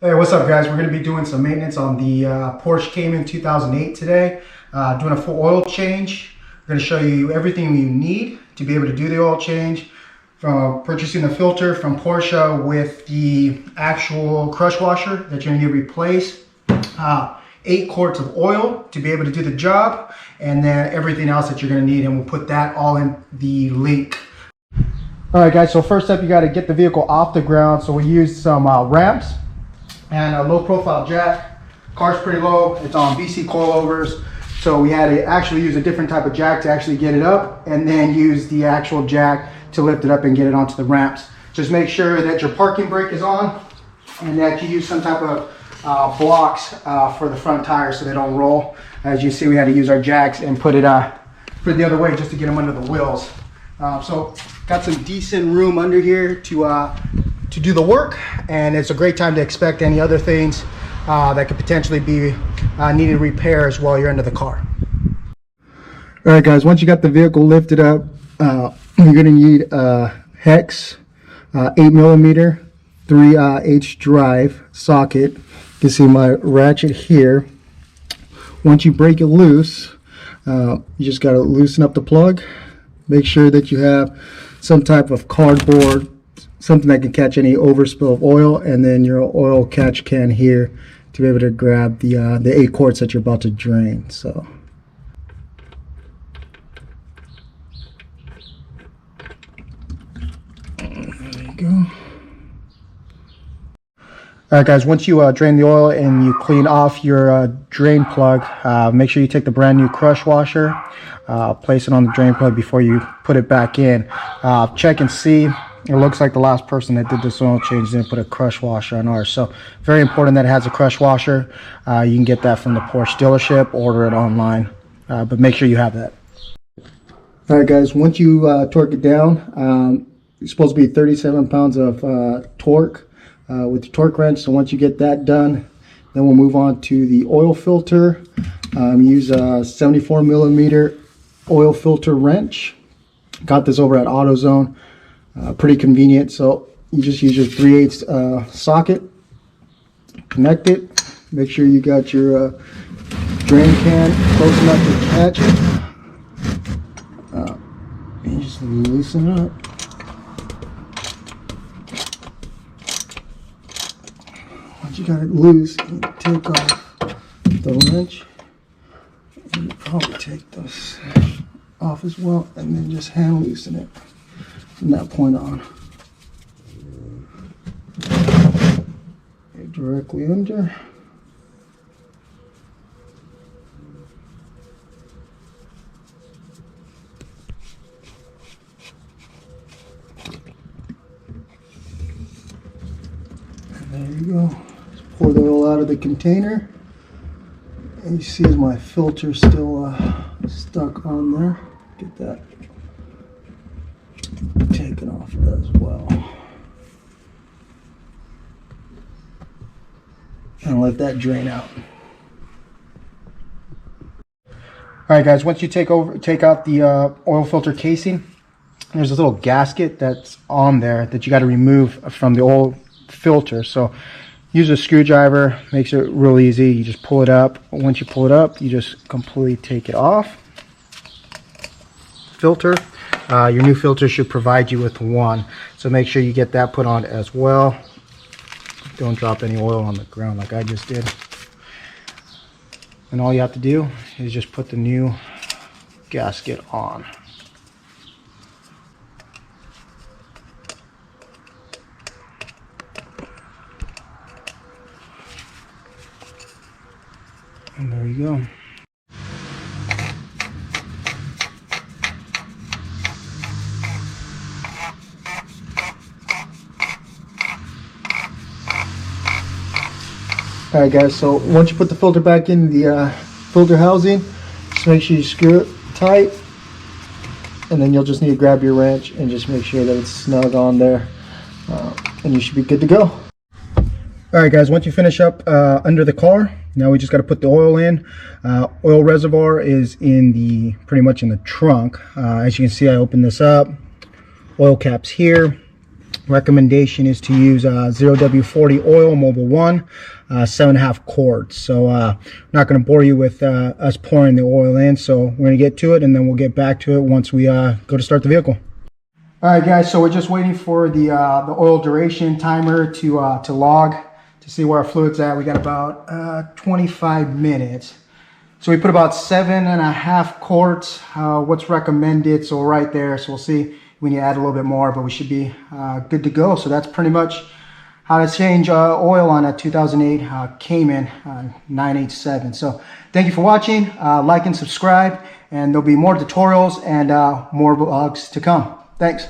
Hey, what's up guys? We're going to be doing some maintenance on the Porsche Cayman 2008 today. Doing a full oil change. We're going to show you everything you need to be able to do the oil change. From purchasing the filter from Porsche with the actual crush washer that you're going to need replaced. 8 quarts of oil to be able to do the job. And then everything else that you're going to need. And we'll put that all in the link. Alright guys, so first up you got to get the vehicle off the ground. So we used some ramps and a low profile jack. Car's pretty low, it's on BC coilovers, so we had to actually use a different type of jack to actually get it up, and then use the actual jack to lift it up and get it onto the ramps. Just make sure that your parking brake is on and that you use some type of blocks for the front tires so they don't roll. As you see, we had to use our jacks and put it the other way just to get them under the wheels. So got some decent room under here to do the work, and it's a great time to expect any other things that could potentially be needing repairs while you're under the car. All right guys, once you got the vehicle lifted up, you're going to need a hex 8mm 3/8 drive socket. You can see my ratchet here. Once you break it loose, you just got to loosen up the plug. Make sure that you have some type of cardboard, something that can catch any overspill of oil, and then your oil catch can here to be able to grab the 8 quarts that you're about to drain. So there you go. Alright guys, once you drain the oil and you clean off your drain plug, make sure you take the brand new crush washer, place it on the drain plug before you put it back in. Check and see. It looks like the last person that did this oil change didn't put a crush washer on ours. So very important that it has a crush washer. You can get that from the Porsche dealership, order it online, but make sure you have that. Alright guys, once you torque it down, it's supposed to be 37 pounds of torque with the torque wrench. So once you get that done, then we'll move on to the oil filter. Use a 74mm oil filter wrench. Got this over at AutoZone. Pretty convenient. So you just use your 3/8 socket, connect it, make sure you got your drain can close enough to catch it, and just loosen it up. Once you got it loose, you take off the wrench, and you probably take this off as well, and then just hand loosen it from that point on. Directly under. And there you go. Just pour the oil out of the container. And you see my filter still stuck on there. Get that taken off as well. And let that drain out. Alright guys, once you take out the oil filter casing, there's a little gasket that's on there that you got to remove from the oil filter. So use a screwdriver, makes it real easy. You just pull it up. Once you pull it up, you just completely take it off. Filter. Your new filter should provide you with one, so make sure you get that put on as well. Don't drop any oil on the ground like I just did. And all you have to do is just put the new gasket on. And there you go. Alright guys, so once you put the filter back in the filter housing, just make sure you screw it tight, and then you'll just need to grab your wrench and just make sure that it's snug on there, and you should be good to go. Alright guys, once you finish up under the car, now we just got to put the oil in. Oil reservoir is pretty much in the trunk. As you can see, I opened this up. Oil caps here. recommendation is to use 0W40 oil, Mobil 1, 7.5 quarts. So I'm not going to bore you with us pouring the oil in, so we're going to get to it and then we'll get back to it once we go to start the vehicle. All right, guys, so we're just waiting for the oil duration timer to log to see where our fluid's at. We got about 25 minutes. So we put about 7.5 quarts, what's recommended, so right there. So we'll see when you add a little bit more, but we should be good to go. So that's pretty much how to change oil on a 2008 Cayman 987. So thank you for watching. Like and subscribe, and there'll be more tutorials and more vlogs to come. Thanks.